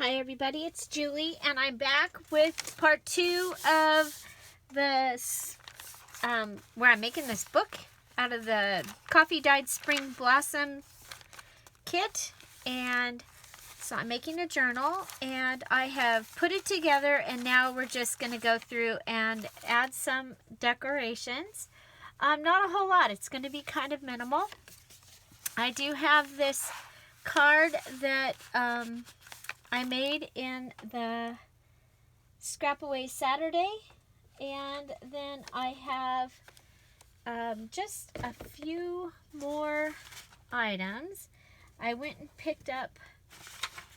Hi everybody, it's Julie, and I'm back with part 2 of this, where I'm making this book out of the Coffee Dyed Spring Blossom kit. And so I'm making a journal, and I have put it together, and now we're just going to go through and add some decorations. Not a whole lot, it's going to be kind of minimal. I do have this card that I made in the Scrap Away Saturday, and then I have just a few more items I went and picked up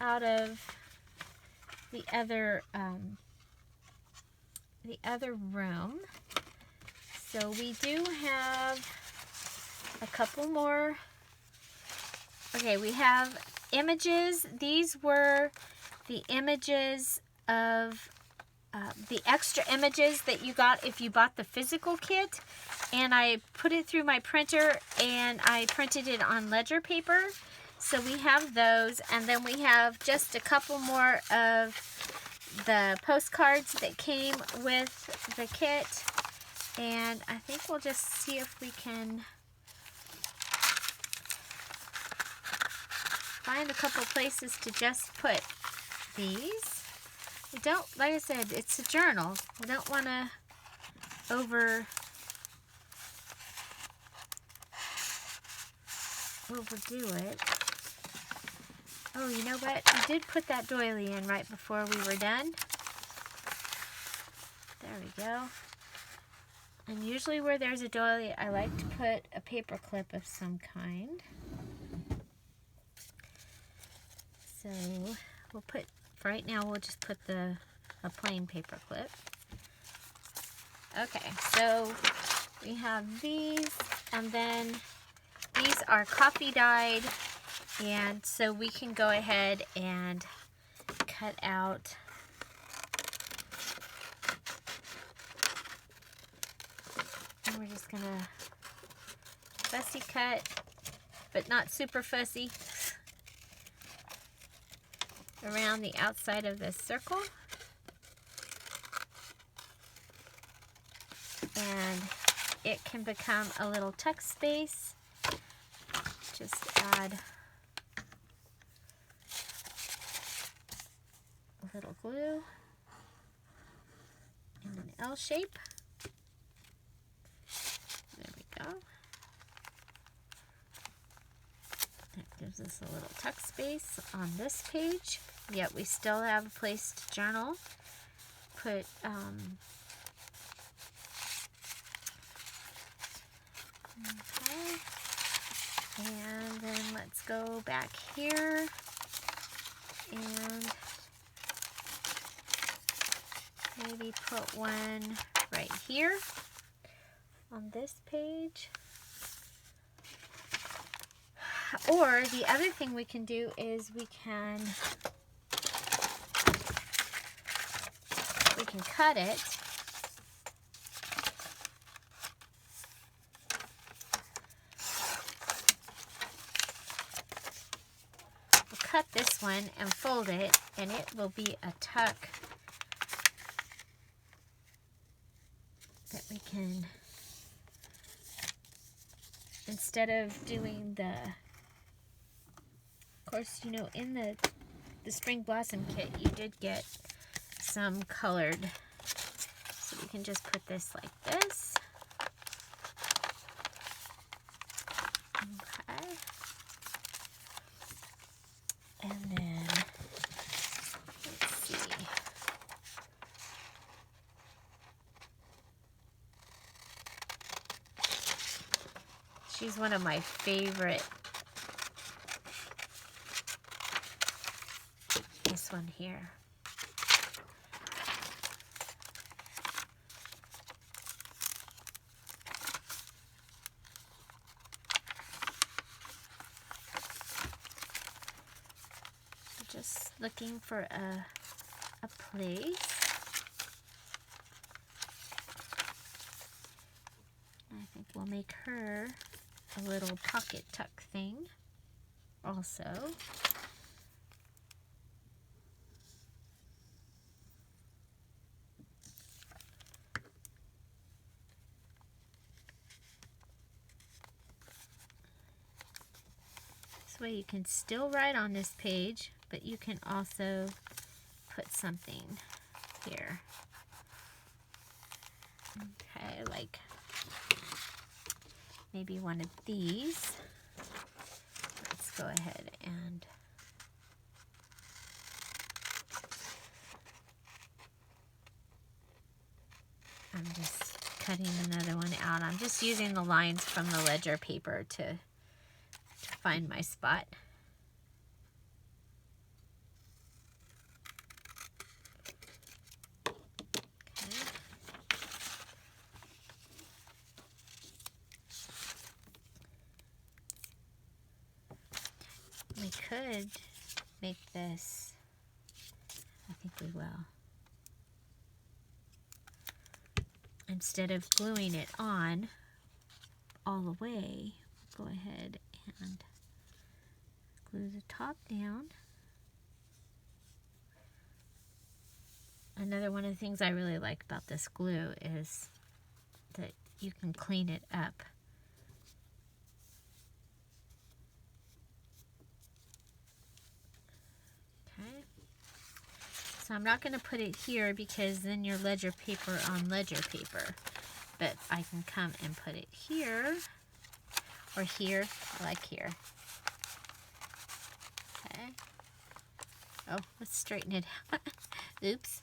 out of the other room. So we do have a couple more. Okay, we have images. These were the images of the extra images that you got if you bought the physical kit, and I put it through my printer and I printed it on ledger paper. So we have those, and then we have just a couple more of the postcards that came with the kit, and I think we'll just see if we can find a couple places to just put these. We don't, like I said, it's a journal. We don't want to overdo it. Oh, you know what? We did put that doily in right before we were done. There we go. And usually where there's a doily, I like to put a paper clip of some kind. So we'll put, for right now, we'll just put a plain paper clip. Okay, so we have these, and then these are coffee dyed, and so we can go ahead and cut out and we're just gonna fussy cut, but not super fussy, around the outside of this circle, and it can become a little tuck space. Just add a little glue in an L shape. There we go. That gives us a little tuck space on this page. Yet we still have a place to journal. Put okay, and then let's go back here and maybe put one right here on this page. Or the other thing we can do is we can cut it. We'll cut this one and fold it, and it will be a tuck that we can, instead of doing the, of course, you know, in the Spring Blossom kit, you did get some colored, so we can just put this like this. Okay. And then, let's see. She's one of my favorite. This one here. Just looking for a place. I think we'll make her a little pocket tuck thing also. This way you can still write on this page, but you can also put something here. Okay, like maybe one of these. Let's go ahead and I'm just cutting another one out. I'm just using the lines from the ledger paper to find my spot. Okay. We could make this, I think we will. Instead of gluing it on all the way, go ahead and glue the top down. Another one of the things I really like about this glue is that you can clean it up. Okay. So I'm not going to put it here because then your ledger paper on ledger paper. But I can come and put it here or here, like here. Okay. Oh, let's straighten it out. Oops.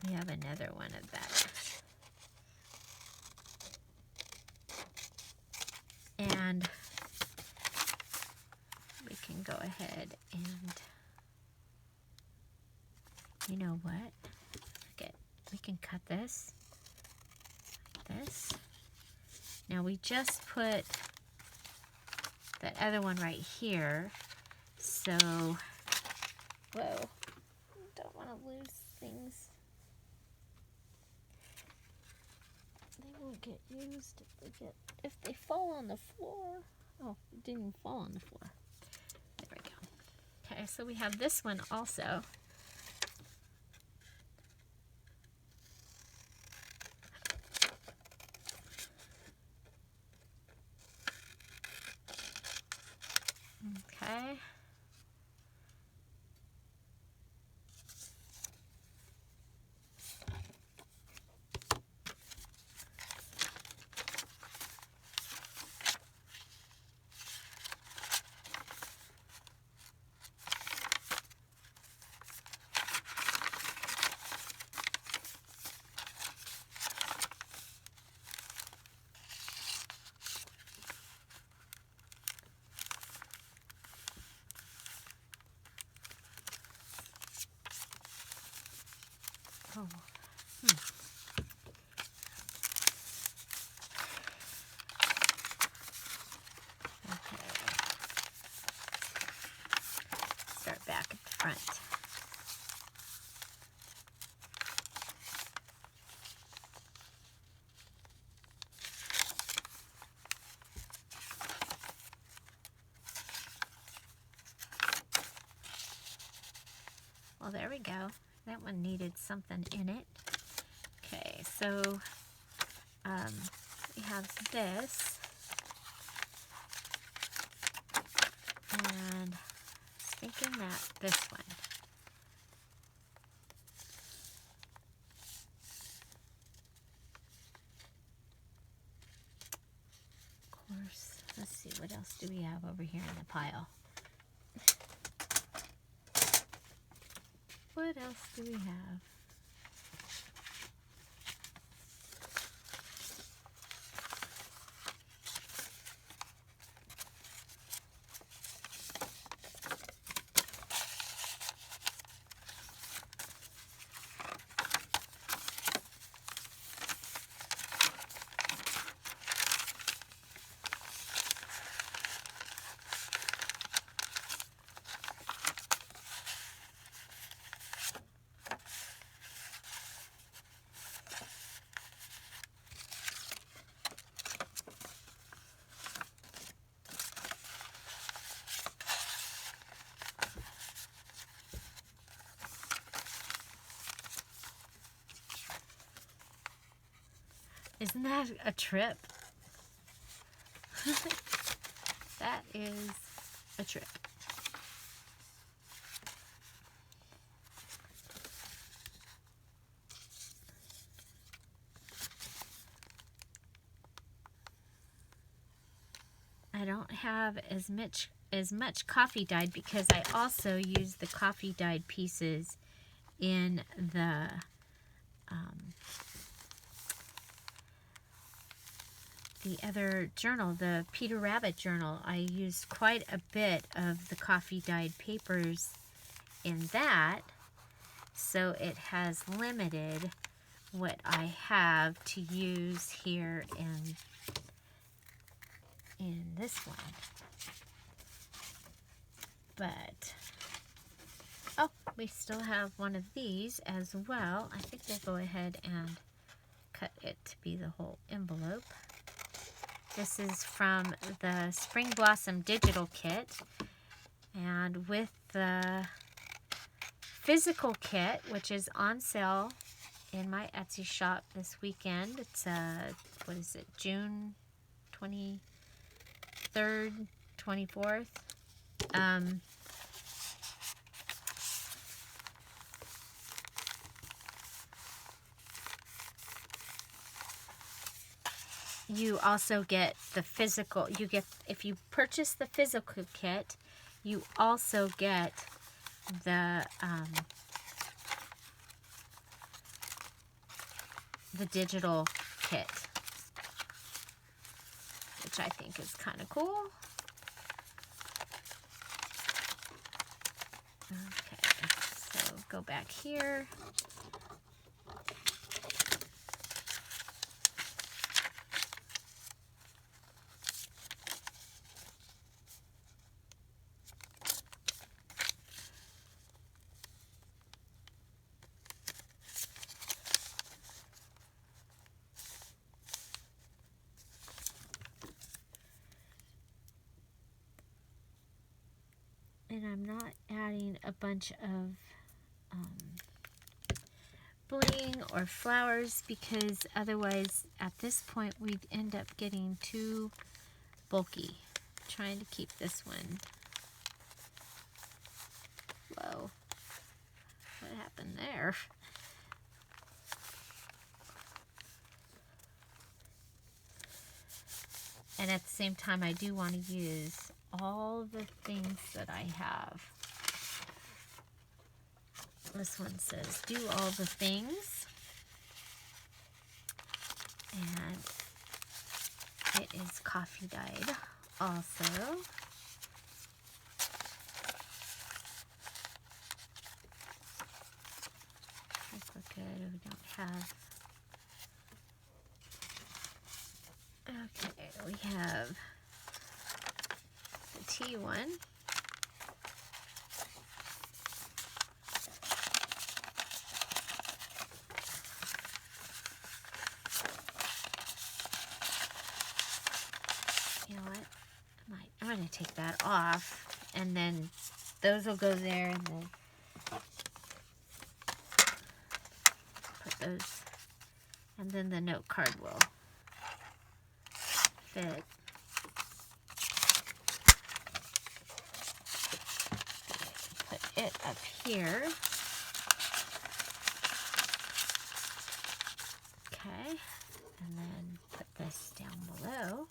We have another one of that. And we can go ahead and, you know what? Okay, we can cut this like this. Now we just put that other one right here. So, whoa, don't want to lose things. They won't get used if they fall on the floor. Oh, it didn't fall on the floor. There we go. Okay, so we have this one also. Okay. Oh. Okay. Start back at the front. Well, there we go. That one needed something in it. Okay, so we have this, and I was thinking that this one. Of course, let's see, what else do we have over here in the pile? What else do we have? Isn't that a trip? That is a trip. I don't have as much coffee dyed because I also use the coffee dyed pieces in the other journal, the Peter Rabbit journal. I used quite a bit of the coffee dyed papers in that, so it has limited what I have to use here in this one. But oh, we still have one of these as well. I think we'll go ahead and cut it to be the whole envelope. This is from the Spring Blossom Digital Kit, and with the physical kit, which is on sale in my Etsy shop this weekend. It's what is it, June 23rd, 24th. You also get the physical, if you purchase the physical kit, you also get the digital kit, which I think is kind of cool. Okay, so go back here. And I'm not adding a bunch of bling or flowers because otherwise at this point we'd end up getting too bulky. I'm trying to keep this one low. What happened there? And at the same time I do want to use all the things that I have. This one says do all the things, and it is coffee dyed also. Let's look good. We don't have. Okay, we have the tea one. You know what? I'm going to take that off, and then those will go there, and then put those, and then the note card will fit. Put it up here. Okay, and then put this down below.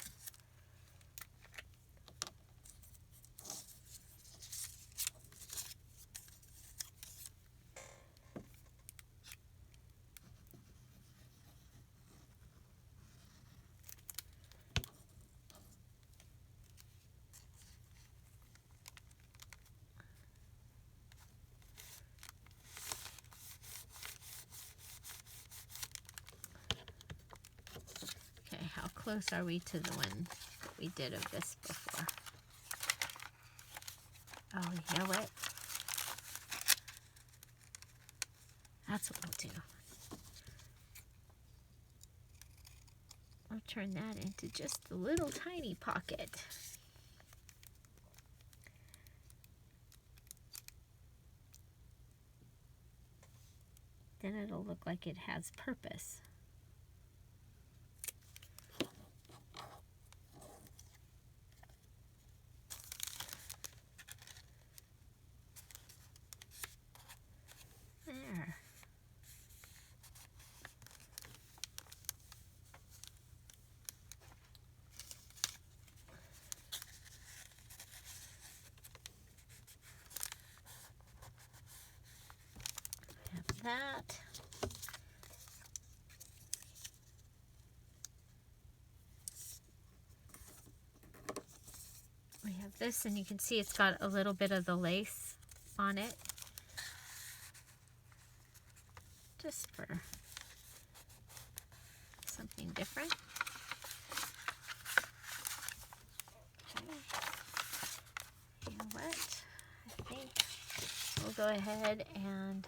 How close are we to the one we did of this before? Oh, you know what? That's what we'll do. I'll turn that into just a little tiny pocket. Then it'll look like it has purpose. there. Have that. We have this, and you can see it's got a little bit of the lace on it. Just for something different. Okay. You know what? I think we'll go ahead and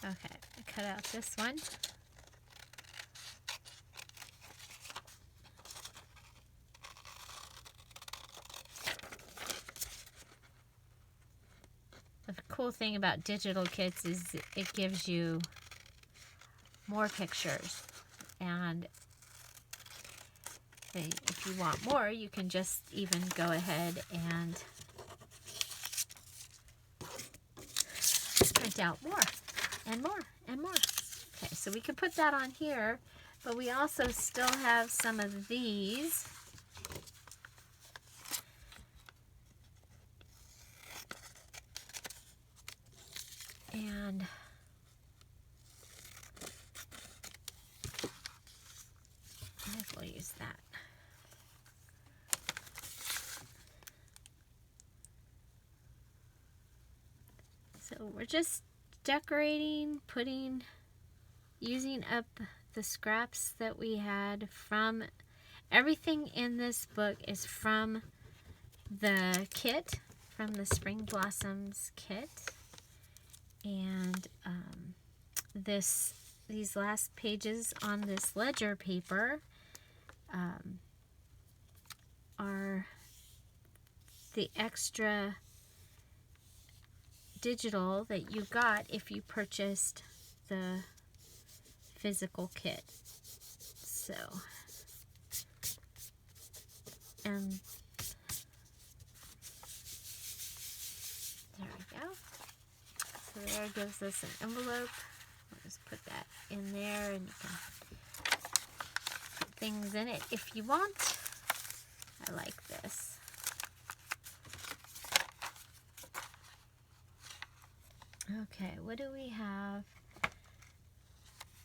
okay, I cut out this one. The cool thing about digital kits is it gives you more pictures, and if you want more, you can just even go ahead and print out more and more and more. Okay, so we could put that on here, but we also still have some of these. And I guess we'll use that. So we're just decorating, using up the scraps that we had from, everything in this book is from the kit, from the Spring Blossoms kit. And these last pages on this ledger paper are the extra digital that you got if you purchased the physical kit. So, and there we go. So there gives us an envelope. I'll just put that in there, and you can put things in it if you want. I like this. Okay, what do we have?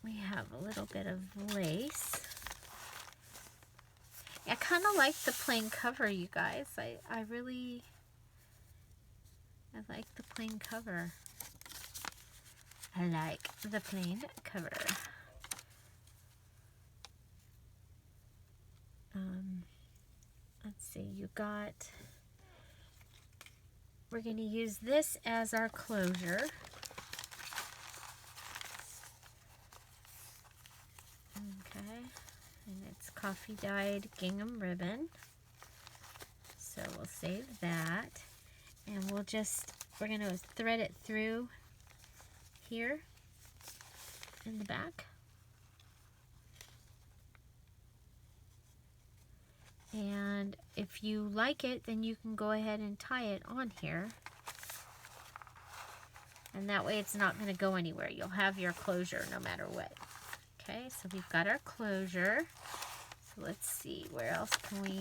We have a little bit of lace. I kind of like the plain cover, you guys. I like the plain cover. I like the plain cover. Let's see, we're going to use this as our closure. Okay, and it's coffee dyed gingham ribbon. So we'll save that. And we're going to thread it through here in the back. And if you like it, then you can go ahead and tie it on here. And that way it's not going to go anywhere. You'll have your closure no matter what. Okay, so we've got our closure. So let's see, where else can we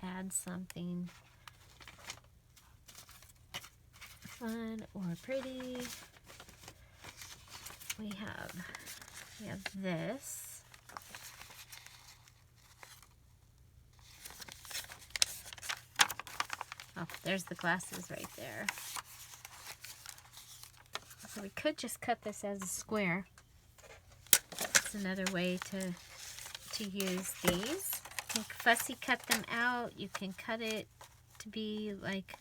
add something fun or pretty? We have this. Oh, there's the glasses right there. So we could just cut this as a square. That's another way to use these. You can fussy cut them out. You can cut it to be like,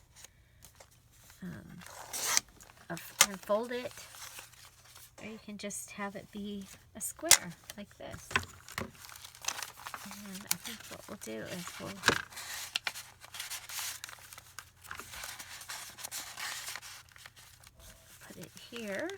and fold it. Or you can just have it be a square like this. And I think what we'll do is we'll put it here.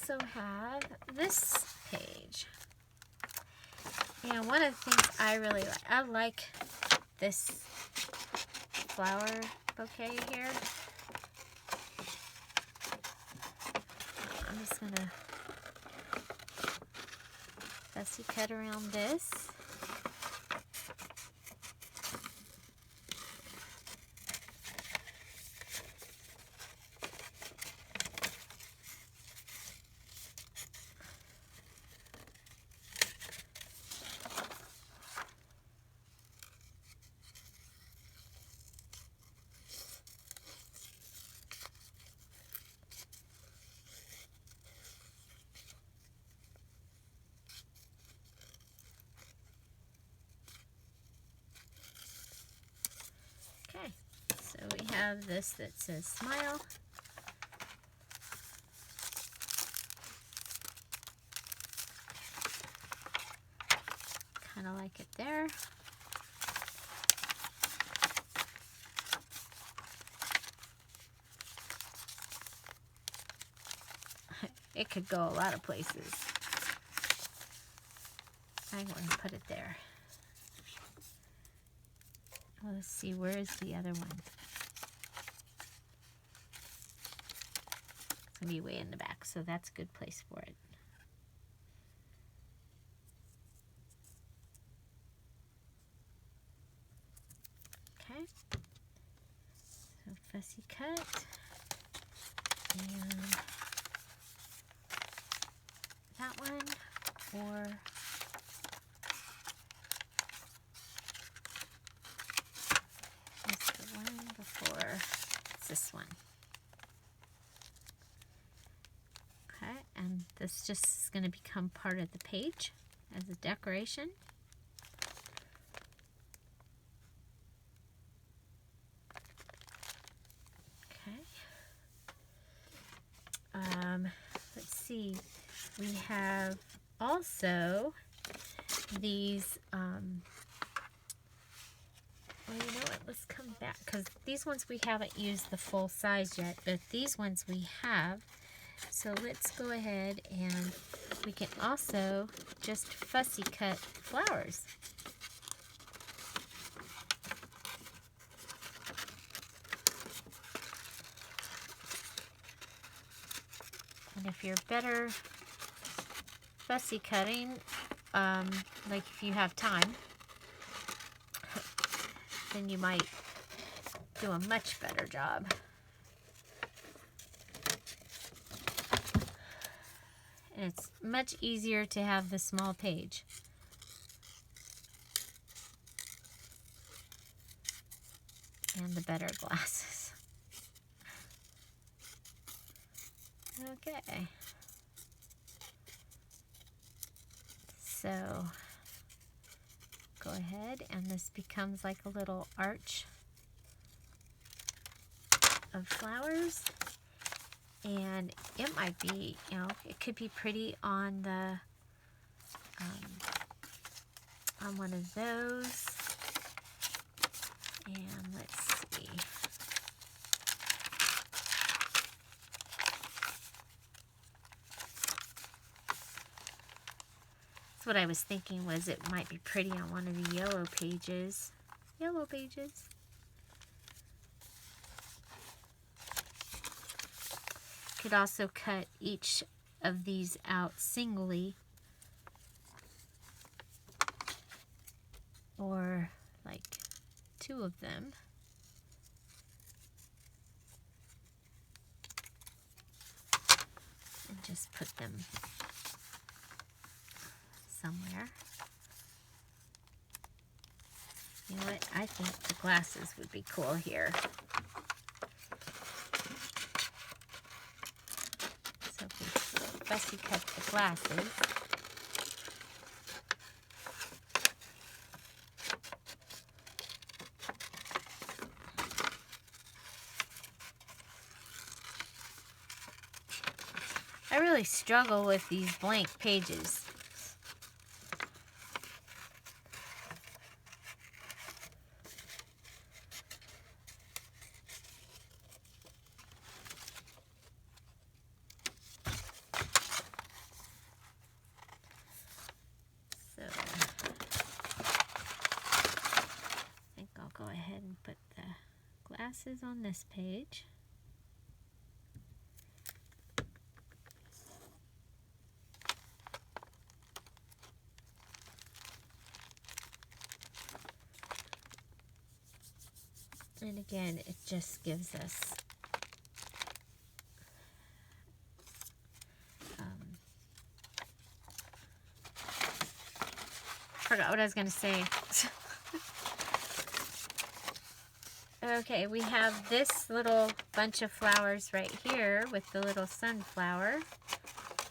also have this page. And one of the things I really like, I like this flower bouquet here. I'm just gonna fussy cut around this. Okay, so we have this that says smile. Kind of like it there. It could go a lot of places. I'm going to put it there. Let's see, where is the other one? It's going to be way in the back, so that's a good place for it. Okay. So fussy cut. And that one, or is the one before, it's this one. Okay, and this just is going to become part of the page as a decoration. Okay. Let's see. We have also these, well, you know what, let's come back, because these ones we haven't used the full size yet, but these ones we have. So let's go ahead and we can also just fussy cut flowers. And if you're better fussy cutting, like if you have time, then you might do a much better job. And it's much easier to have the small page. And the better glasses. Okay. So go ahead, and this becomes like a little arch of flowers. And it might be, you know, it could be pretty on the, on one of those. And let's see. That's what I was thinking, was it might be pretty on one of the yellow pages. Yellow pages. Could also cut each of these out singly, or like 2 of them. And just put them somewhere. You know what? I think the glasses would be cool here. So if we fussy cut the glasses. I really struggle with these blank pages. ahead and put the glasses on this page. And again, it just gives us forgot what I was going to say. Okay, we have this little bunch of flowers right here with the little sunflower.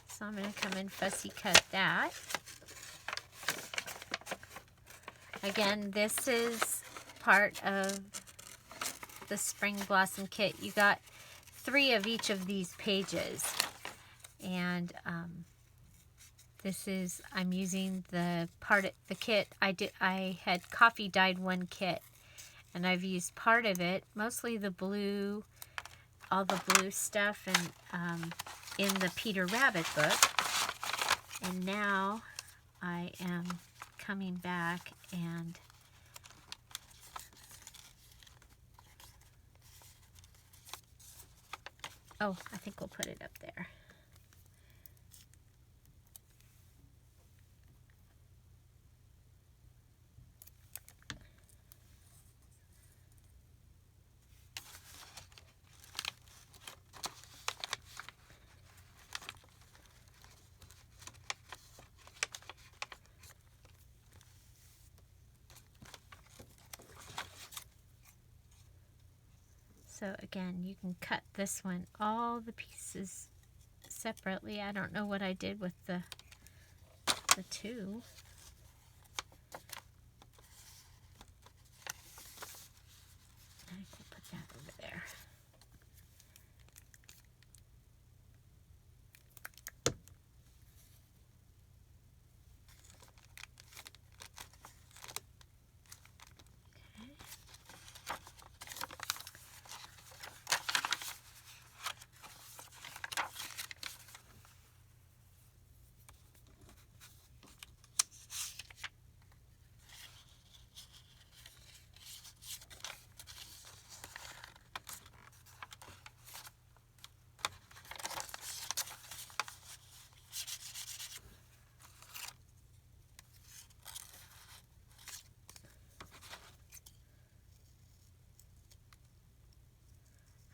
So I'm going to come and fussy cut that. Again, this is part of the Spring Blossom Kit. You got 3 of each of these pages. And this is, I'm using the part of the kit. I had coffee dyed one kit. And I've used part of it, mostly the blue, all the blue stuff, and in the Peter Rabbit book. And now I am coming back and oh, I think we'll put it up there. So again, you can cut this one, all the pieces separately. I don't know what I did with the 2. I think we'll put that over there.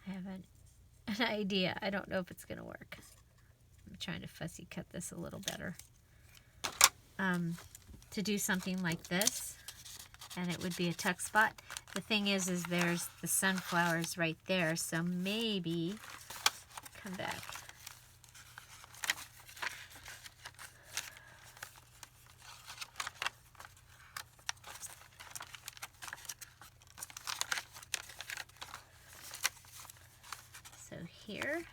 I have an idea. I don't know if it's going to work. I'm trying to fussy cut this a little better. To do something like this, and it would be a tuck spot. The thing is there's the sunflowers right there, so maybe, come back. So here,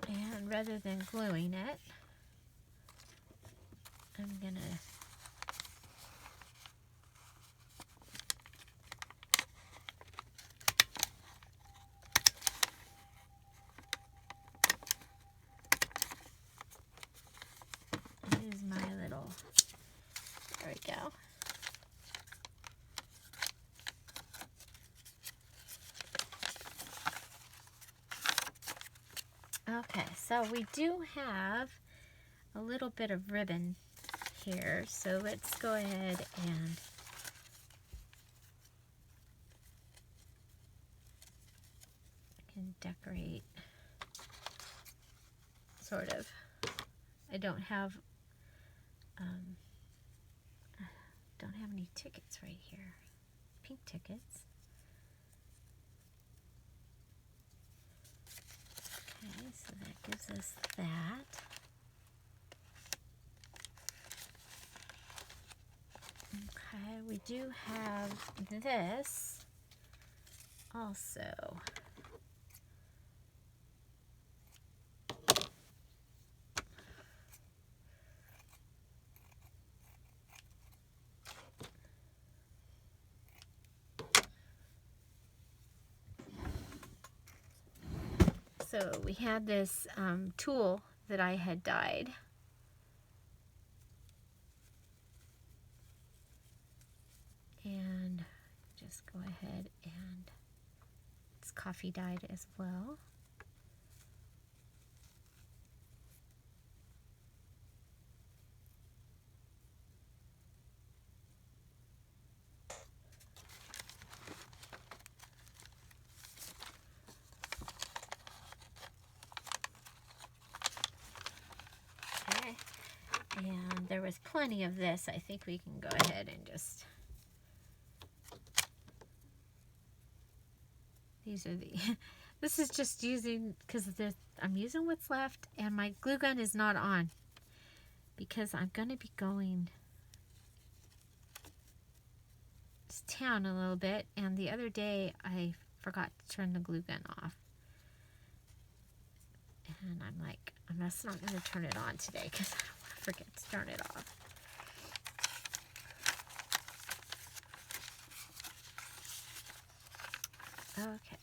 and rather than gluing it, I'm gonna use my little, there we go. Okay, so we do have a little bit of ribbon here, so let's go ahead and I can decorate, sort of. I don't have any tickets right here, pink tickets. Okay, so that gives us that. Okay, we do have this also. So we had this tulle that I had dyed. And just go ahead and it's coffee dyed as well. Okay, and there was plenty of this. I think we can go ahead and just, these are the, this is just using, because I'm using what's left, and my glue gun is not on because I'm going to be going to town a little bit, and the other day I forgot to turn the glue gun off. And I'm like, I'm just not going to turn it on today because I don't want to forget to turn it off. Okay.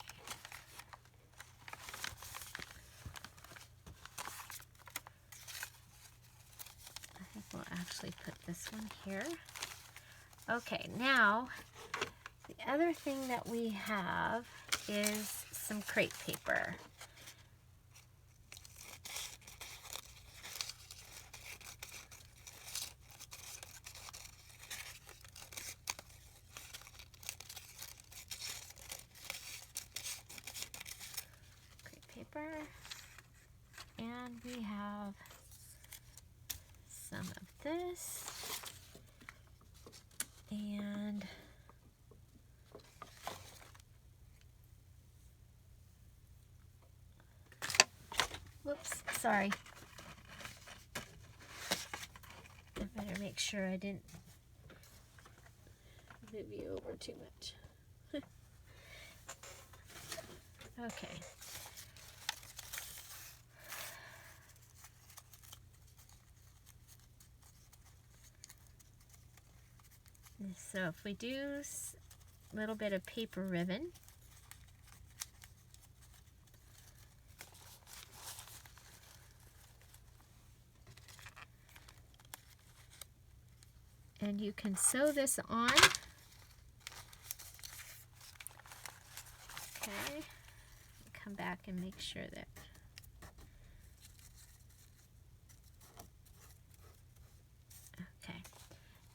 I think we'll actually put this one here. Okay, now the other thing that we have is some crepe paper. And we have some of this, and whoops, sorry. I better make sure I didn't move you over too much. Okay. So if we do a little bit of paper ribbon, and you can sew this on. Okay, come back and make sure that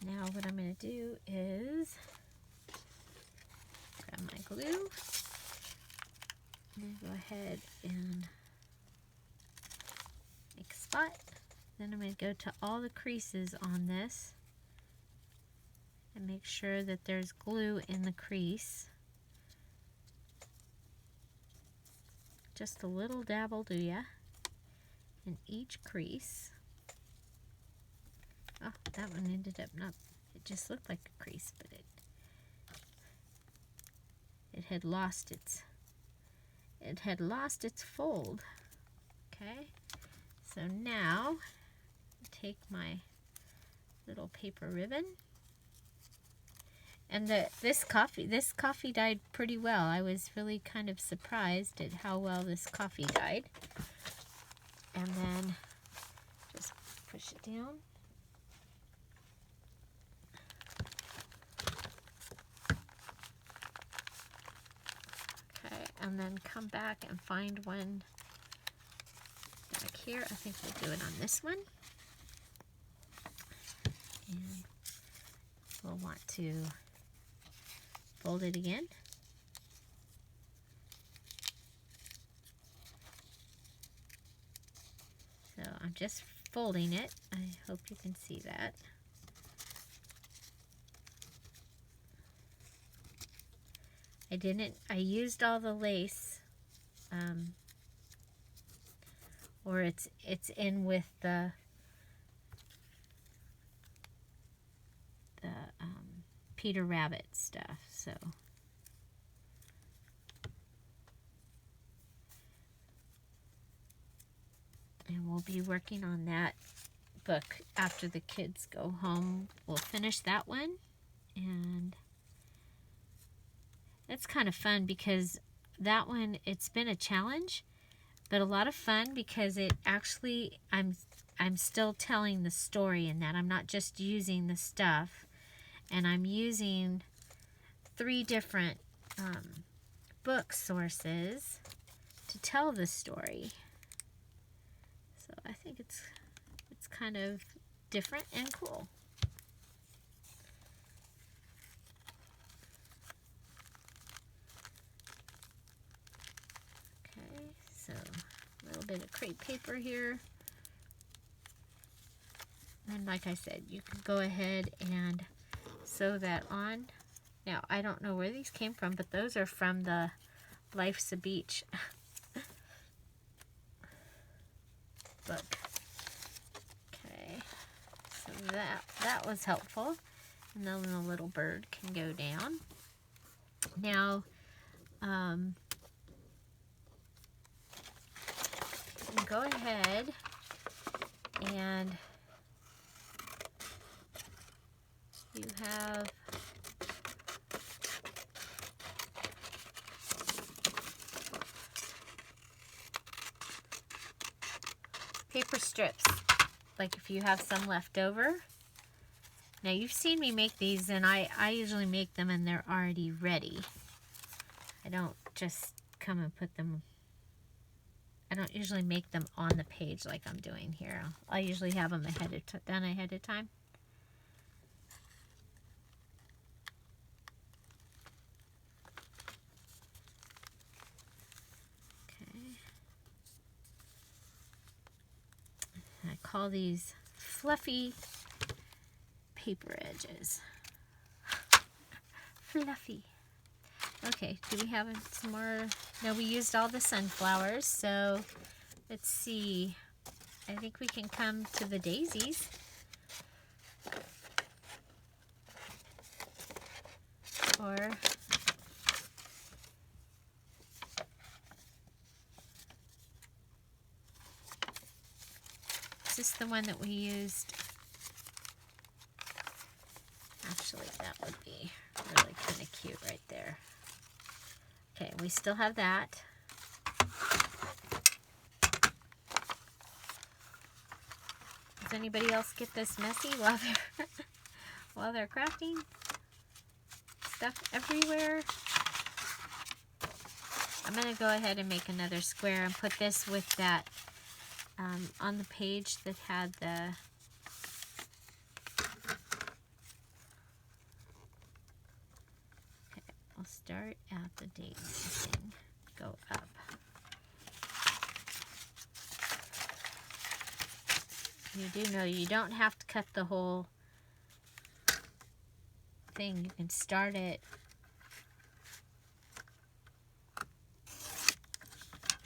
now what I'm going to do is grab my glue and go ahead and make a spot. Then I'm going to go to all the creases on this and make sure that there's glue in the crease. Just a little dab will do ya in each crease. Oh, that one ended up not, it just looked like a crease, but it had lost its fold. Okay, so now take my little paper ribbon, and this coffee dyed pretty well. I was really kind of surprised at how well this coffee dyed. And then just push it down. And then come back and find one back here. I think we'll do it on this one. And we'll want to fold it again. So I'm just folding it. I hope you can see that. I used all the lace, or it's in with the Peter Rabbit stuff, so. And we'll be working on that book after the kids go home. We'll finish that one, and it's kind of fun because that one, it's been a challenge, but a lot of fun because it actually, I'm still telling the story in that. I'm not just using the stuff, and I'm using 3 different book sources to tell the story. So I think it's kind of different and cool. Okay, so a little bit of crepe paper here. And like I said, you can go ahead and sew that on. Now, I don't know where these came from, but those are from the Life's a Beach book. Okay, so that was helpful. And then the little bird can go down. Now, you can go ahead and you have paper strips, like if you have some left over. Now you've seen me make these, and I usually make them and they're already ready. I don't just come and put them, I don't usually make them on the page like I'm doing here. I usually have them done ahead of time. I call these fluffy paper edges. Fluffy. Okay, do we have some more? No, we used all the sunflowers, so let's see. I think we can come to the daisies. Or is this the one that we used? Actually, that would be really kind of cute right there. Okay, we still have that. Does anybody else get this messy while they're crafting? Stuff everywhere. I'm going to go ahead and make another square and put this with that on the page that had the I'll start at the daisy and go up. You do know you don't have to cut the whole thing. You can start it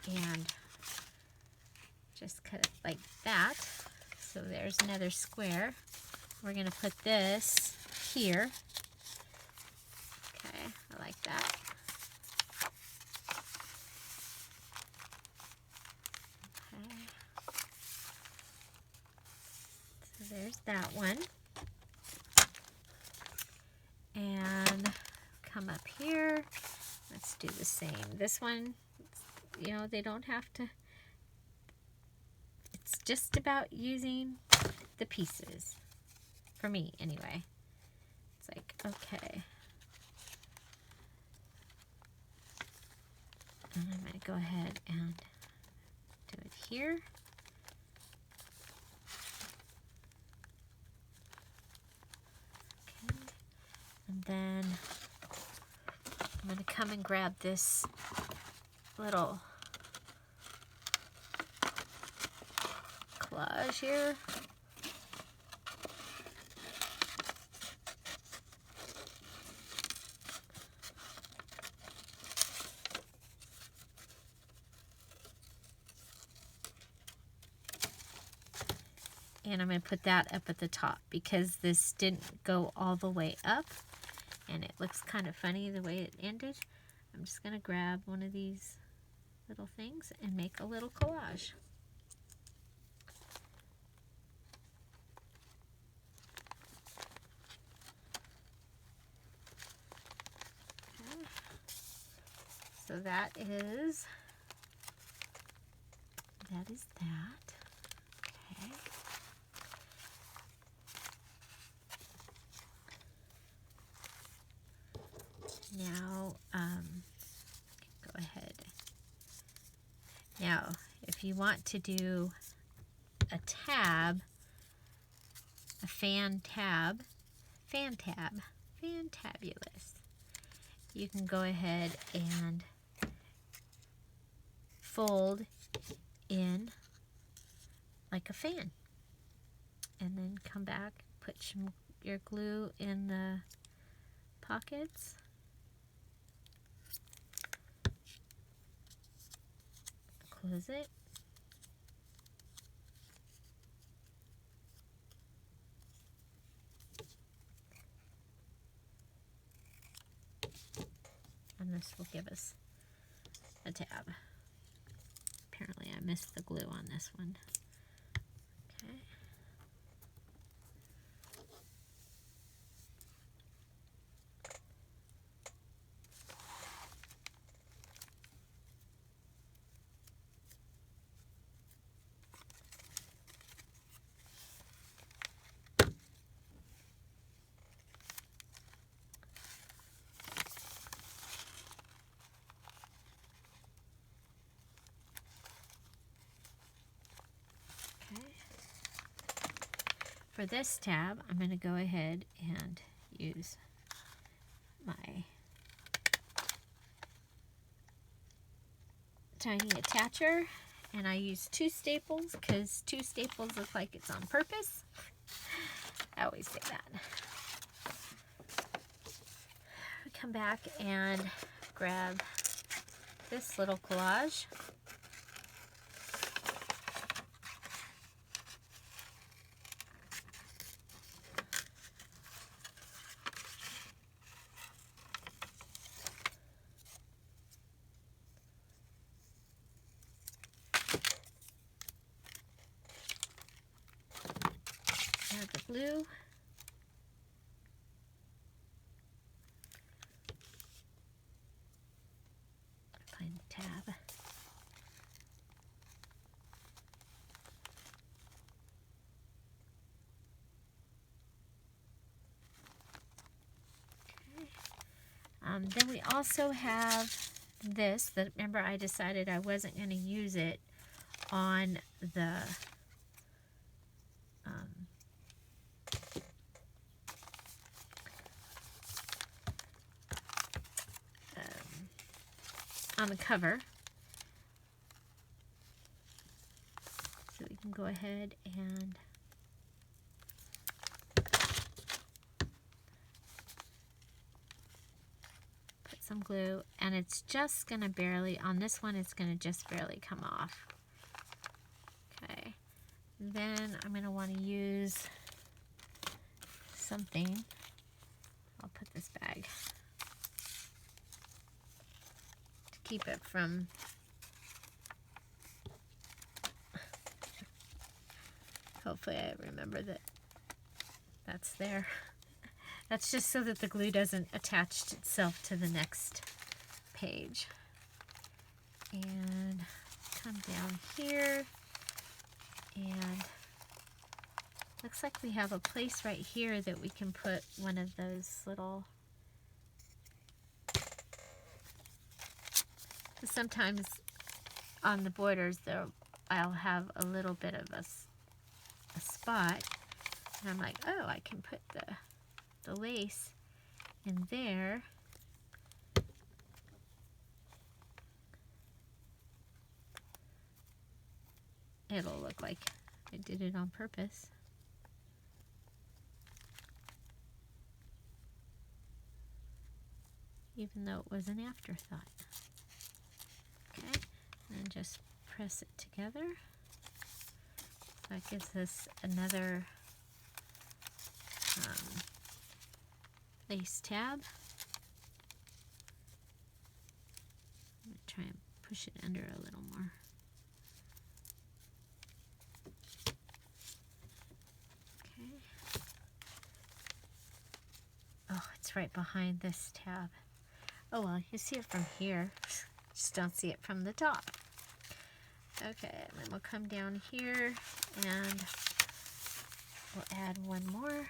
and just cut it like that. So there's another square. We're going to put this here. Okay, I like that. Okay. So there's that one. And come up here. Let's do the same. This one, you know, they don't have to. It's just about using the pieces. For me, anyway. It's like, okay. And I'm going to go ahead and do it here. Okay. And then I'm going to come and grab this little collage here. And I'm going to put that up at the top because this didn't go all the way up and it looks kind of funny the way it ended. I'm just going to grab one of these little things and make a little collage. Okay. So that is that. Okay. Now, go ahead. Now, if you want to do a tab, a fantabulous, you can go ahead and fold in like a fan, and then come back, put your glue in the pockets, close it, and this will give us a tab. Apparently I missed the glue on this one. Okay. For this tab, I'm going to go ahead and use my tiny attacher, and I use 2 staples because 2 staples look like it's on purpose. I always say that. Come back and grab this little collage. Add the glue. Find the tab. Then we also have this, that remember I decided I wasn't going to use it on the on the cover. So we can go ahead and put some glue, and it's just going to barely, on this one it's going to just barely come off. Okay, then I'm going to want to use something. I'll put this bag to keep it from hopefully I remember that that's there. That's just so that the glue doesn't attach itself to the next page. And come down here, and looks like we have a place right here that we can put one of those little, sometimes on the borders there I'll have a little bit of a spot, and I'm like, oh, I can put the lace in there. It'll look like I did it on purpose. Even though it was an afterthought. Okay, and just press it together. That gives us another lace tab. I'm going to try and push it under a little more. Okay. Oh, it's right behind this tab. Oh well, you see it from here. Just don't see it from the top. Okay, and then we'll come down here and we'll add one more.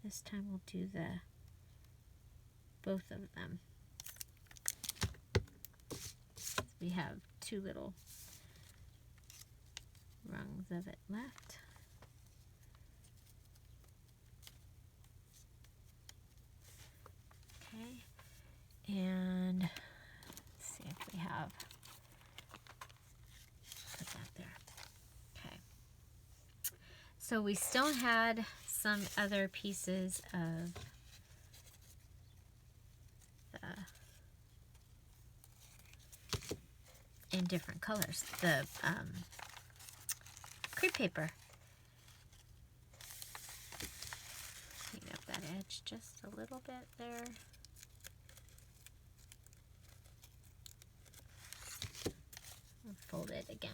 This time we'll do both of them. We have two little rungs of it left. Okay, and let's see if we have, put that there. Okay, so we still had some other pieces of in different colors, the crepe paper. Clean up that edge just a little bit there. And fold it again.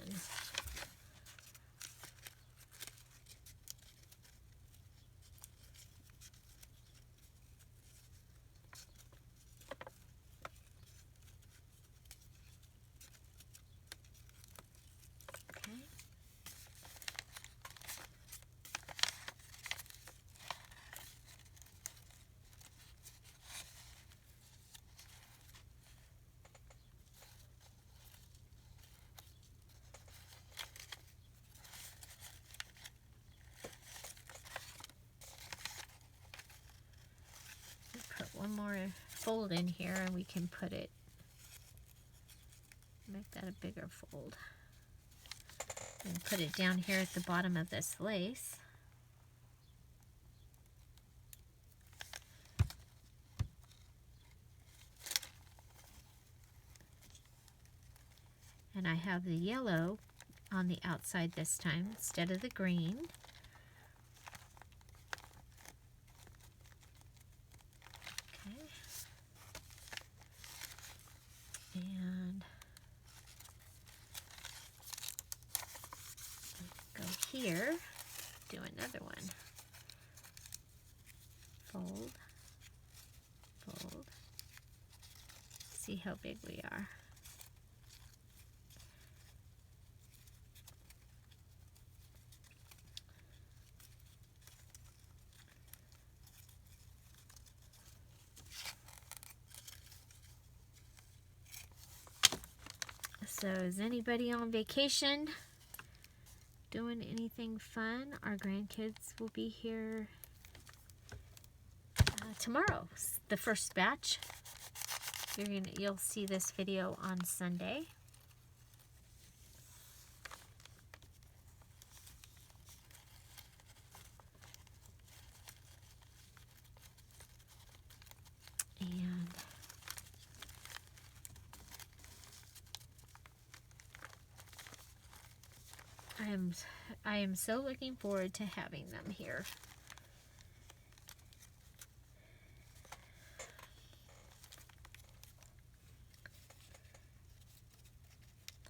One more fold in here and we can put it, make that a bigger fold, and put it down here at the bottom of this lace. And I have the yellow on the outside this time instead of the green. And go here, do another one. Fold, fold. See how big we are. So is anybody on vacation doing anything fun? Our grandkids will be here tomorrow, the first batch. You'll see this video on Sunday. And I am so looking forward to having them here.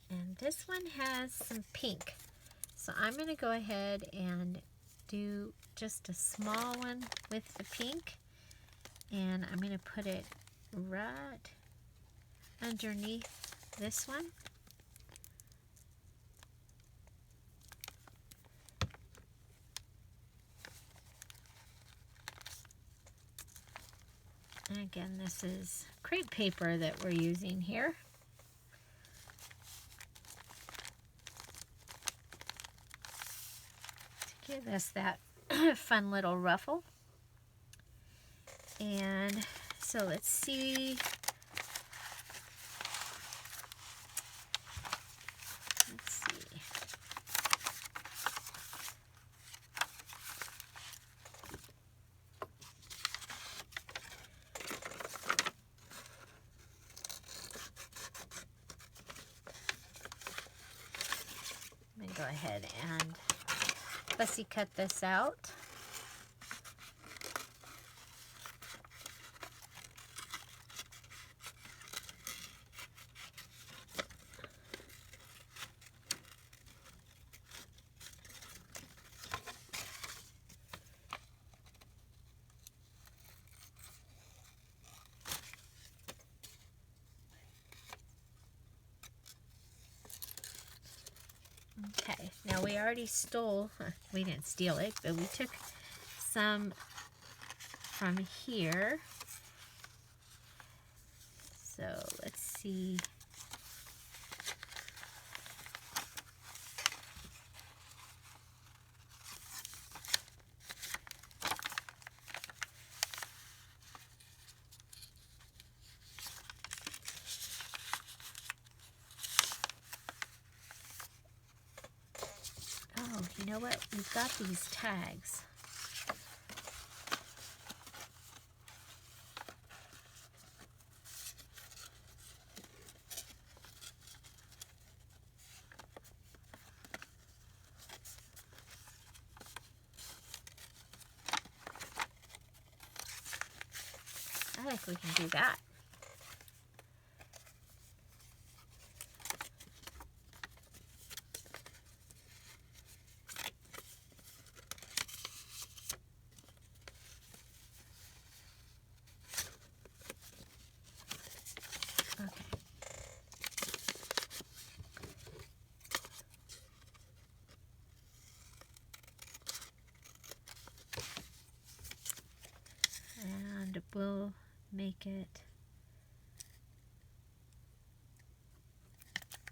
And this one has some pink. So I'm going to go ahead and do just a small one with the pink. And I'm going to put it right underneath this one. And again, this is crepe paper that we're using here. To give us that fun little ruffle. And so let's see. Let's see. I'm going to go ahead and fussy cut this out. Okay, now we already stole, we didn't steal it, but we took some from here. So let's see. Oh, you know what? We've got these tags. I think we can do that. Okay. And we'll make it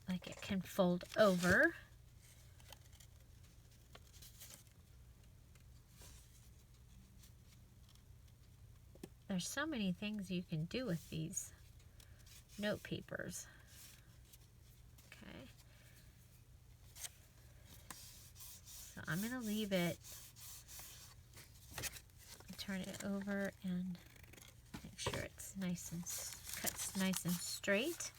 like it can fold over. There's so many things you can do with these note papers. Okay. So I'm going to leave it, turn it over and make sure it's nice and cuts nice and straight.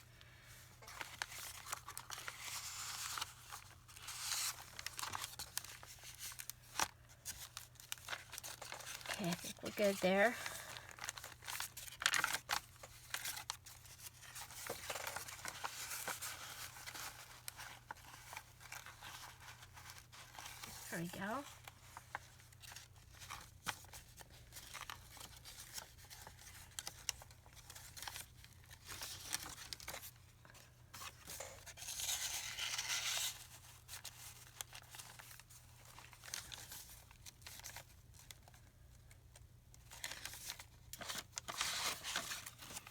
Okay, I think we're good there. There we go.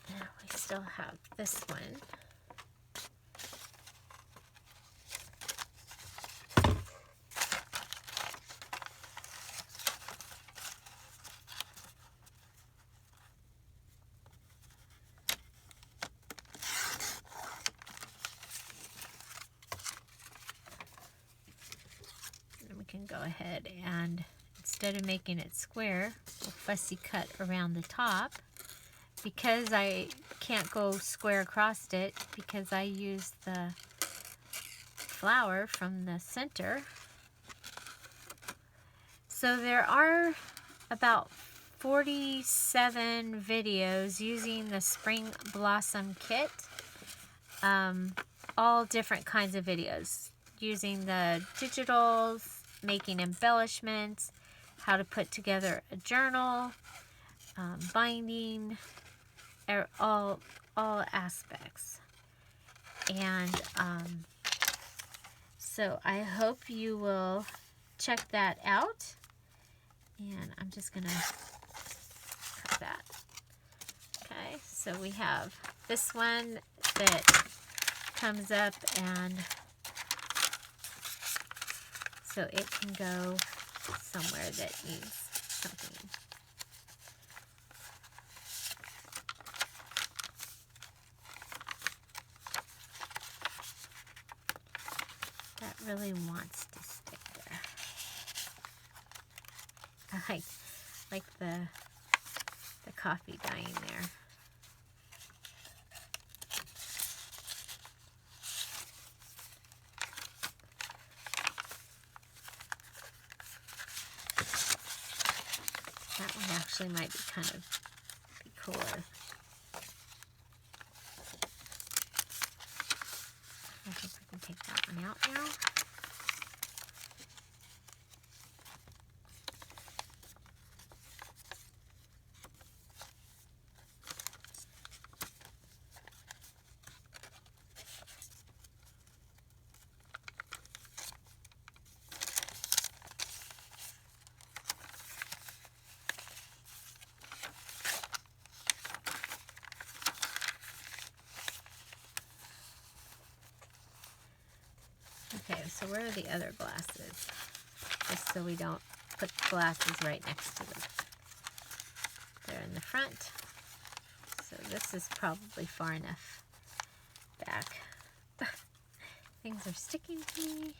Now we still have this one. Can go ahead and, instead of making it square, we'll fussy cut around the top. Because I can't go square across it because I use the flower from the center. So there are about 47 videos using the Spring Blossom Kit. All different kinds of videos using the digitals, making embellishments, how to put together a journal, binding, all aspects. And so I hope you will check that out. And I'm just gonna cut that. Okay, so we have this one that comes up, and so it can go somewhere that needs something. That really wants to stick there. I like the coffee dyeing there. That one actually might be kind of cooler. I think we can take that one out now. where are the other glasses? Just so we don't put the glasses right next to them. They're in the front. So this is probably far enough back. Things are sticking to me.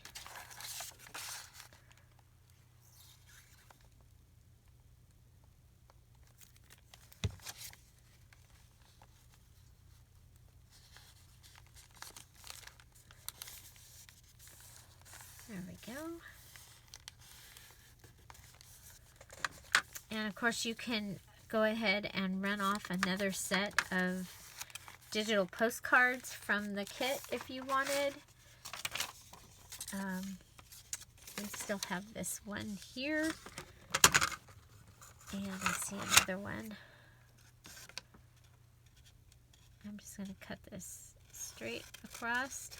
There we go. And of course you can go ahead and run off another set of digital postcards from the kit if you wanted. We still have this one here. And I see another one. I'm just going to cut this straight across.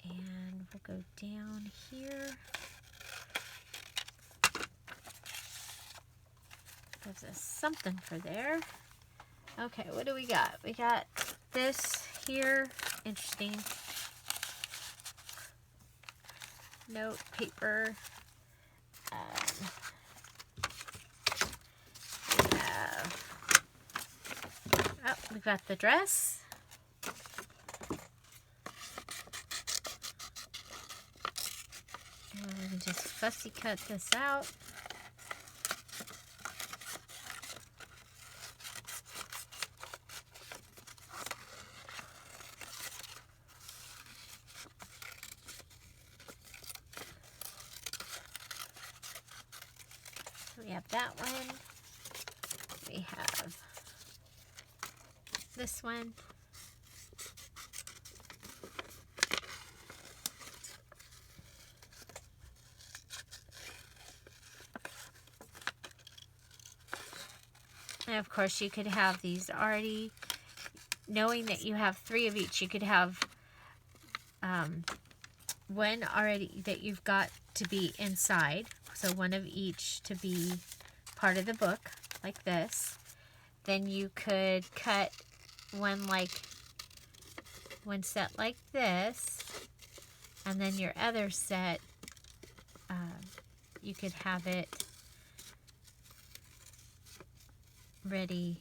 And we'll go down here. Gives us something for there. Okay, what do we got? We got this here. Interesting. Note paper. We've got the dress. And we can just fussy cut this out. We have that one. We have this one. And of course you could have these already, knowing that you have 3 of each, you could have one already that you've got to be inside. So one of each to be part of the book, like this. Then you could cut one set like this, and then your other set, you could have it ready,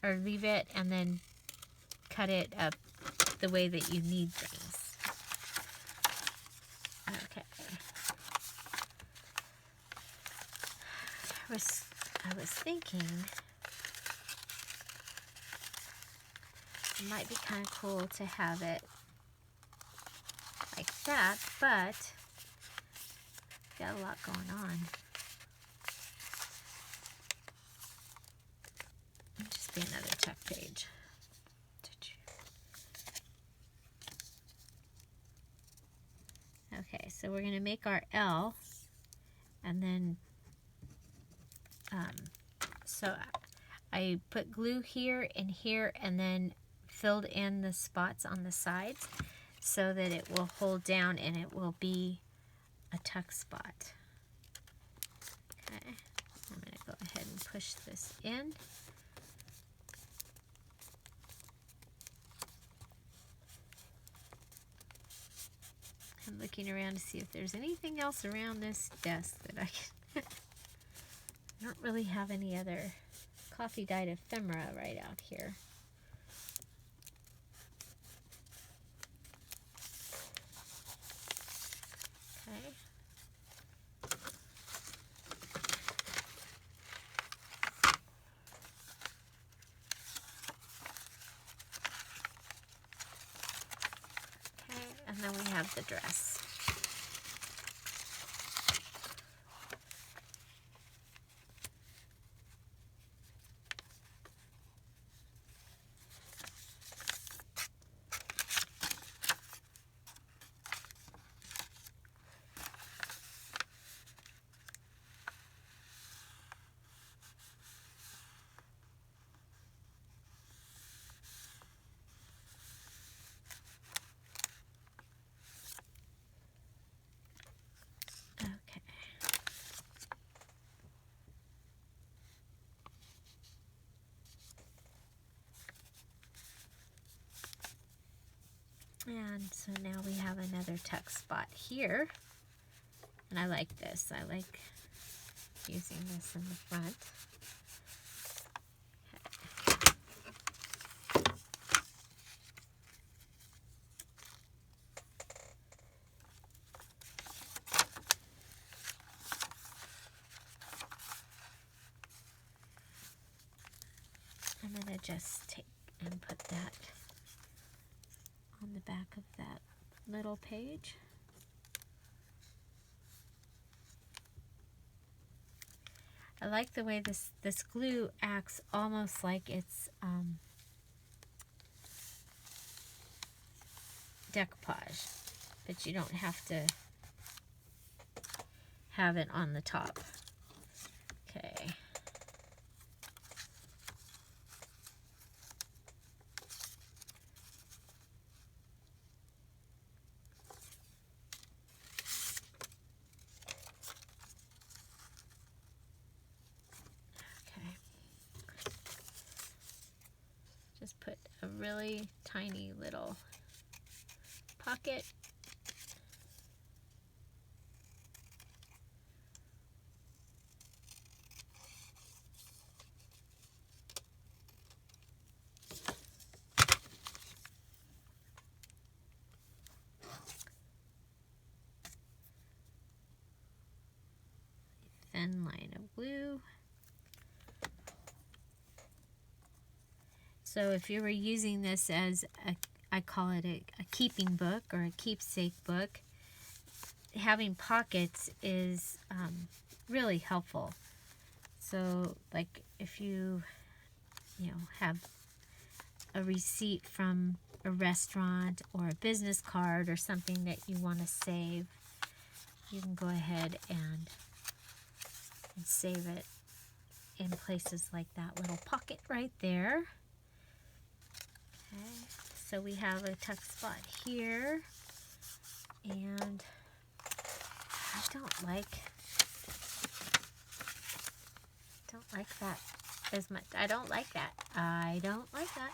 or leave it and then cut it up the way that you need things. Okay. I was thinking it might be kind of cool to have it like that, but got a lot going on. It'll just be another check page. Okay, so we're going to make our L, and then so I put glue here and here, and then filled in the spots on the sides so that it will hold down and it will be a tuck spot. Okay, I'm going to go ahead and push this in. I'm looking around to see if there's anything else around this desk that I can... I don't really have any other coffee dyed ephemera right out here. Okay. Okay, and then we have the dress. And so now we have another tuck spot here. And I like this. I like using this in the front. I'm going to just take and put that on the back of that little page. I like the way this glue acts almost like it's decoupage, but you don't have to have it on the top. Okay. Just put a really tiny little pocket. Thin line of glue. So if you were using this as I call it a keeping book or a keepsake book, having pockets is really helpful. So like if you have a receipt from a restaurant or a business card or something that you want to save, you can go ahead and save it in places like that little pocket right there. Okay, so we have a tuck spot here, and I don't like that as much. I don't like that. I don't like that.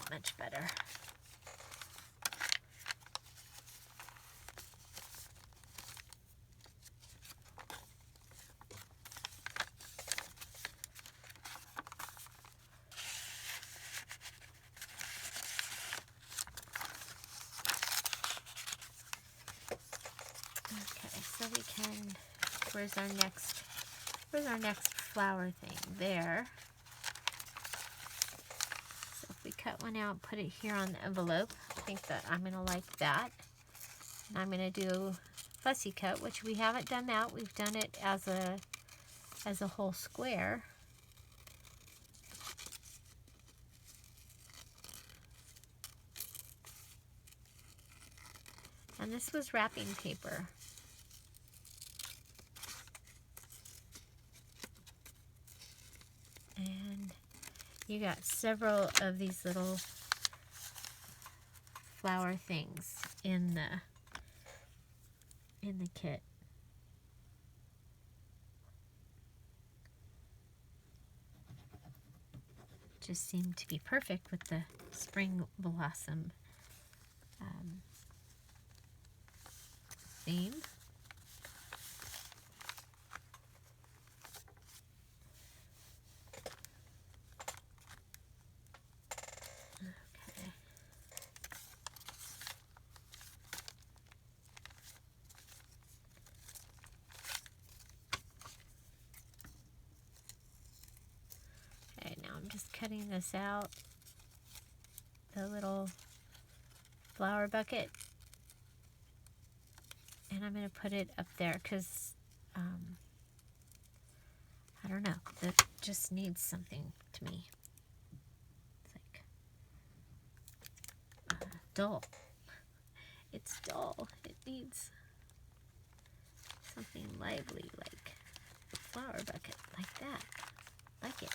Much better. Okay, so we can, where's our next flower thing? There. We cut one out, put it here on the envelope. I think that I'm going to like that. And I'm going to do fussy cut, which we haven't done that. We've done it as a whole square. And this was wrapping paper. And you got several of these little flower things in the kit. Just seemed to be perfect with the spring blossom theme. I'm just cutting this out, the little flower bucket, and I'm going to put it up there because, I don't know, that just needs something to me. It's like dull. It's dull. It needs something lively, like a flower bucket, like that. Like it.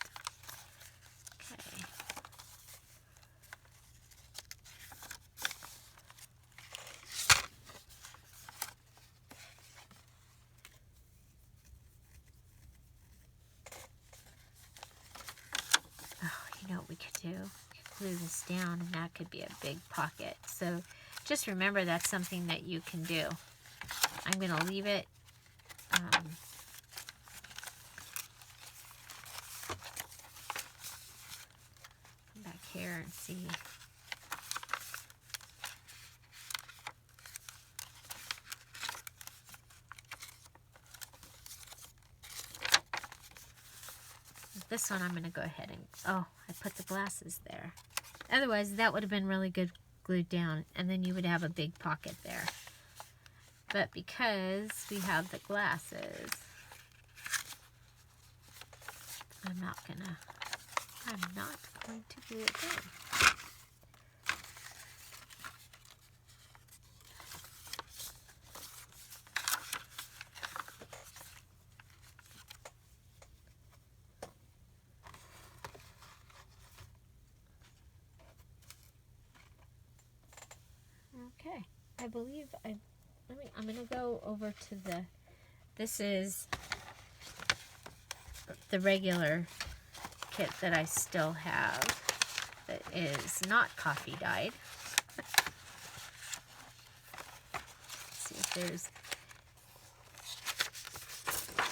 Okay. glue this down, and that could be a big pocket. So just remember that's something that you can do. I'm going to leave it come back here and see. This one I'm going to go ahead and, oh, I put the glasses there. Otherwise, that would have been really good glued down, and then you would have a big pocket there. But because we have the glasses, I'm not going to glue it down. Okay, I believe I'm going to go over to this is the regular kit that I still have that is not coffee dyed. Let's see if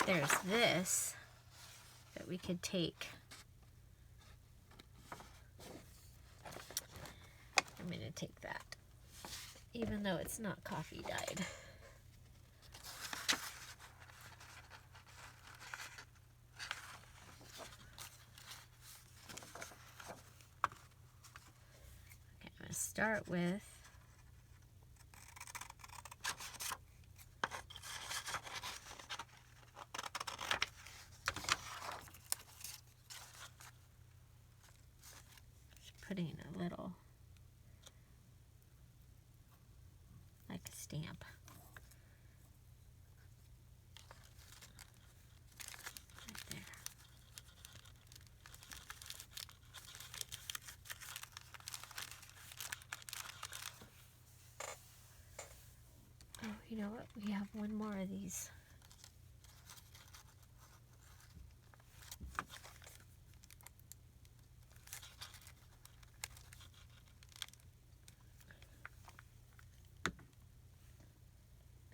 there's this that we could take. I'm going to take that, even though it's not coffee dyed. Okay, I'm going to start with just putting a little, like a stamp. Right there. Oh, you know what? We have one more of these.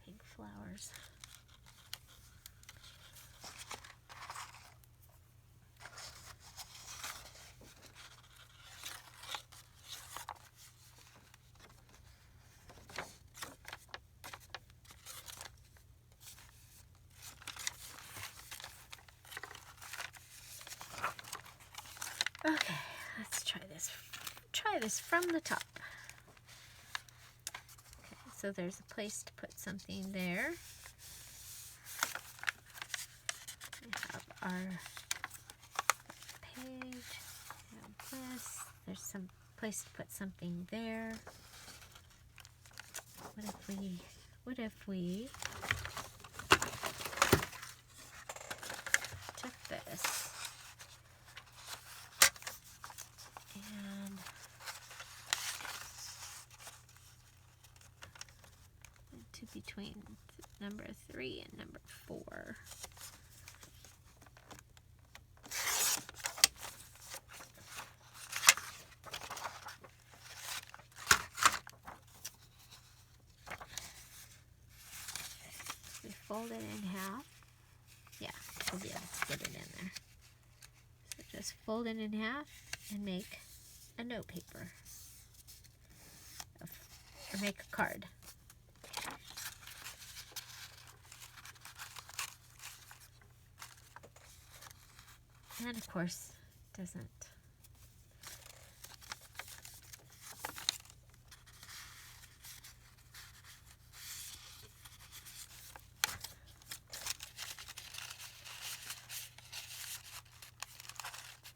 Pink flowers. Okay, let's try this. Try this from the top. Okay, so there's a place to put something there. We have our page. We have this. There's some place to put something there. What if we took this and went to between number 3 and number 4. We fold it in half. Yeah, we'll be able to get it in there. So just fold it in half and make a note paper. Or make a card. And of course, doesn't.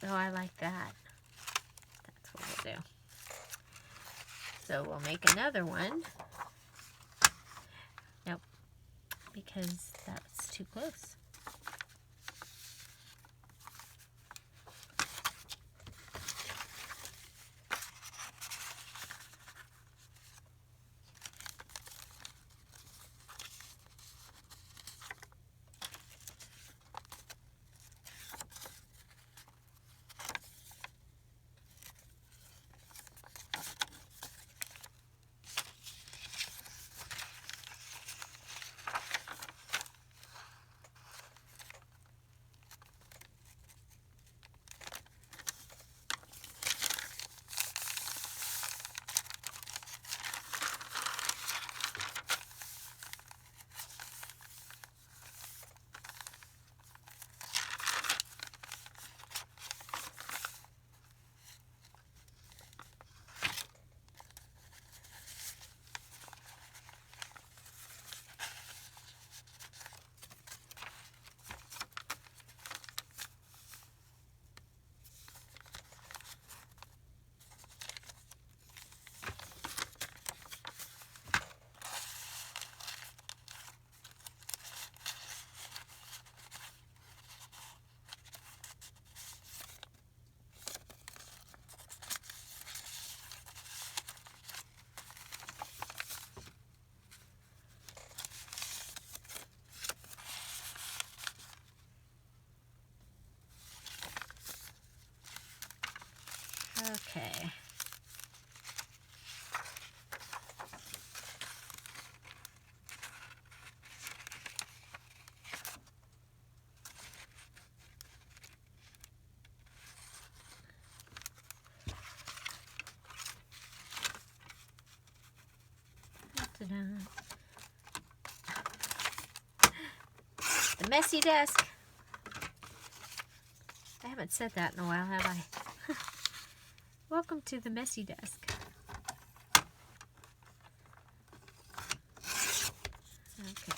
Oh, I like that. That's what we'll do. So we'll make another one. Nope, because that's too close. Ta-da. The messy desk. I haven't said that in a while, have I? Welcome to the messy desk. Okay.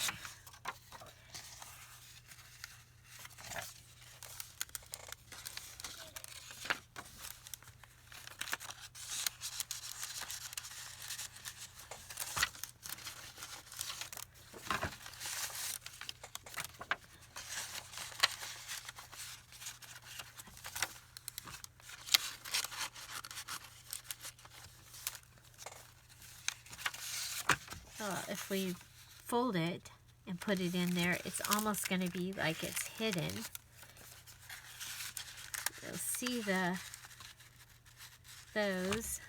If we fold it and put it in there, it's almost going to be like it's hidden. You'll see those.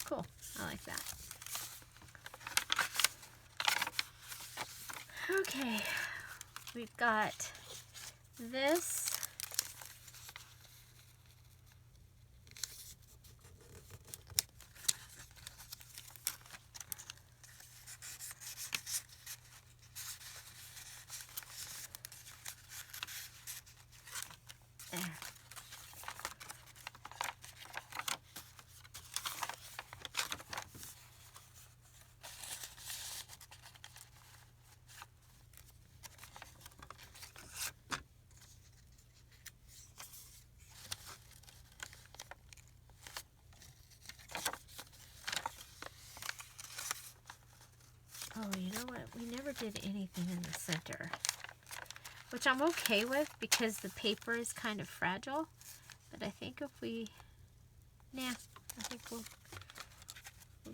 Cool. I like that. Okay. We've got this. There. Oh, you know what? We never did anything in the center, which I'm okay with because the paper is kind of fragile. But I think if we, I think we'll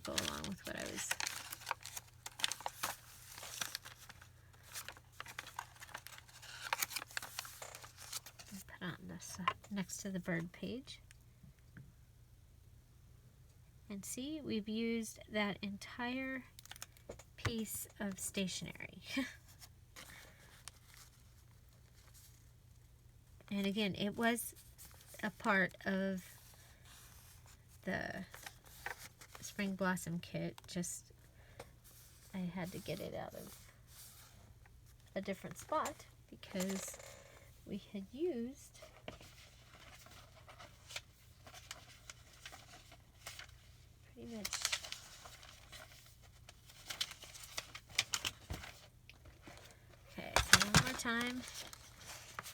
go along with what I was. Put on this next to the bird page. And see, we've used that entire piece of stationery. And again, it was a part of the Spring Blossom kit, just I had to get it out of a different spot because we had used pretty much. Okay, so one more time.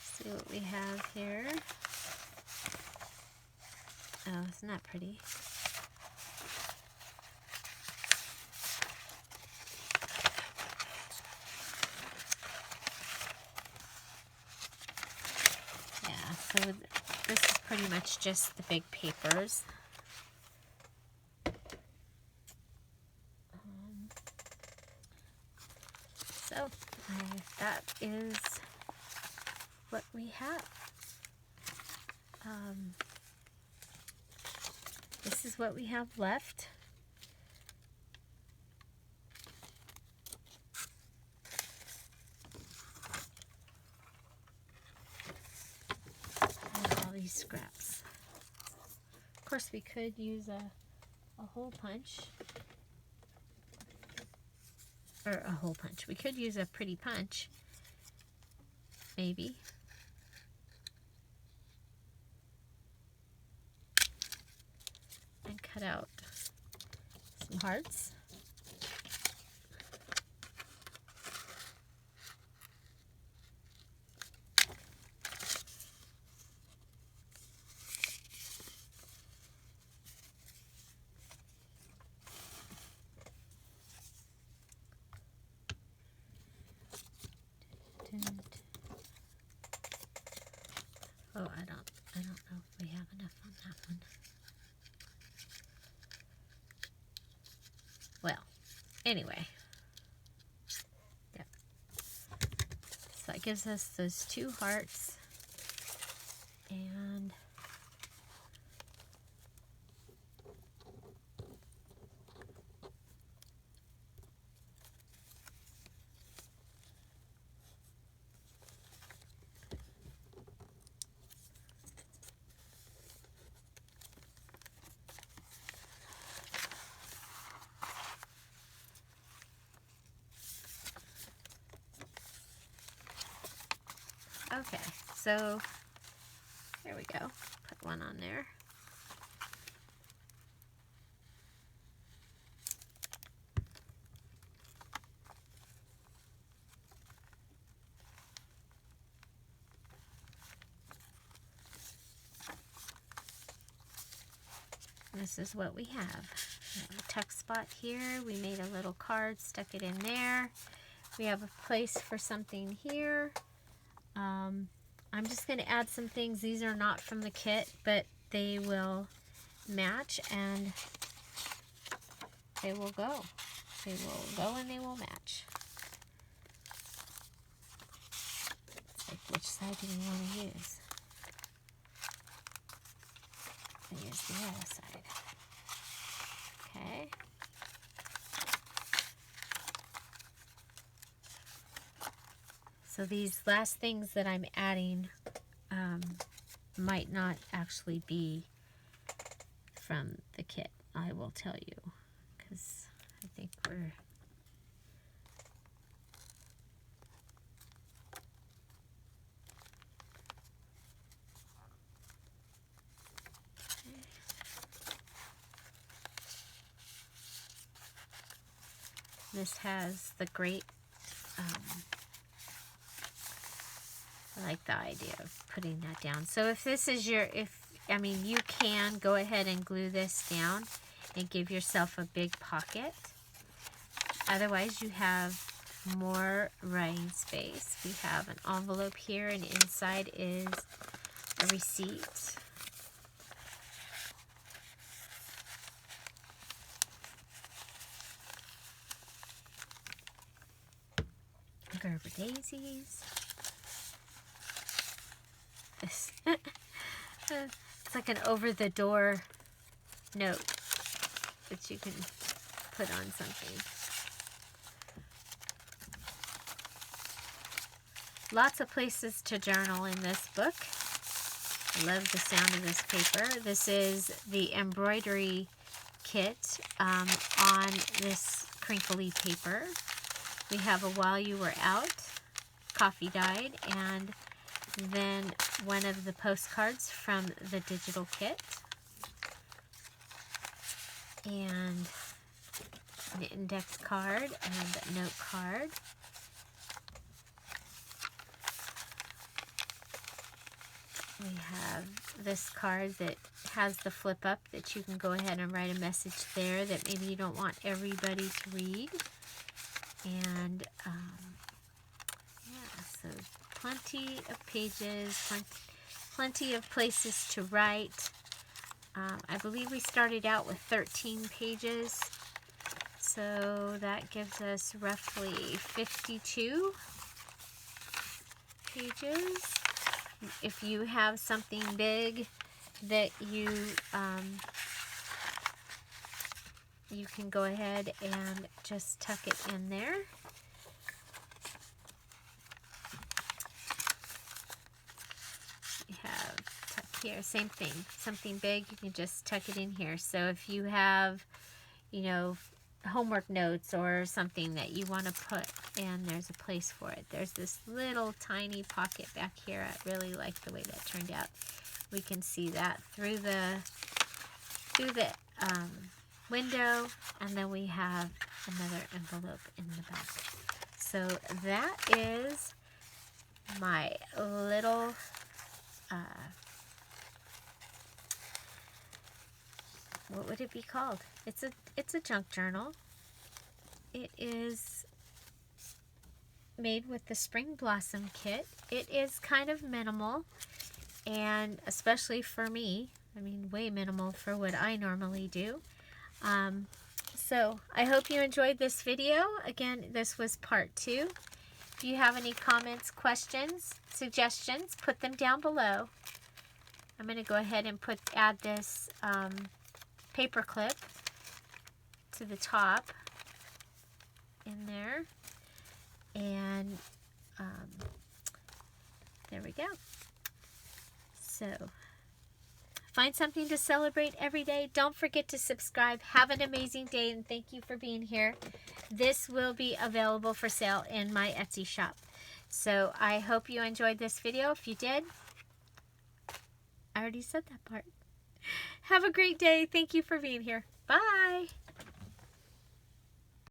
See what we have here. Oh, isn't that pretty? Yeah, so this is pretty much just the big papers. So that is what we have. This is what we have left. And all these scraps. Of course, we could use a hole punch. Or a hole punch. We could use a pretty punch. Maybe. And cut out some hearts. Oh, I don't know if we have enough on that one. Well, anyway. Yep. So that gives us those two hearts. And Okay, so there we go. Put one on there. This is what we have. A tuck spot here. We made a little card, stuck it in there. We have a place for something here. I'm just going to add some things. These are not from the kit, but they will match and they will go. They will go and they will match. It's like, which side do we want to use? I use the other side. Okay. So these last things that I'm adding might not actually be from the kit, I will tell you, because I think we're... This has the great, I like the idea of putting that down. So if this is your, I mean, you can go ahead and glue this down and give yourself a big pocket. Otherwise, you have more writing space. We have an envelope here, and inside is a receipt. Gerber daisies. This it's like an over-the-door note that you can put on something. Lots of places to journal in this book. I love the sound of this paper. This is the embroidery kit on this crinkly paper. We have a While You Were Out, coffee dyed, and then one of the postcards from the digital kit. And an index card and a note card. We have this card that has the flip up that you can go ahead and write a message there that maybe you don't want everybody to read. And yeah, so plenty of pages, plenty of places to write. I believe we started out with 13 pages, so that gives us roughly 52 pages. If you have something big that you can go ahead and just tuck it in there. We have tuck here, same thing. Something big, you can just tuck it in here. So if you have, you know, homework notes or something that you want to put in, there's a place for it. There's this little tiny pocket back here. I really like the way that turned out. We can see that through the window, and then we have another envelope in the back. So that is my little what would it be called? It's a junk journal. It is made with the Spring Blossom kit. It is kind of minimal, and especially for me, I mean, way minimal for what I normally do. So I hope you enjoyed this video. Again, this was part 2. If you have any comments, questions, suggestions, put them down below. I'm going to go ahead and add this paper clip to the top in there, and there we go. So find something to celebrate every day. Don't forget to subscribe. Have an amazing day, and thank you for being here. This will be available for sale in my Etsy shop. So I hope you enjoyed this video. If you did, I already said that part. Have a great day. Thank you for being here. Bye.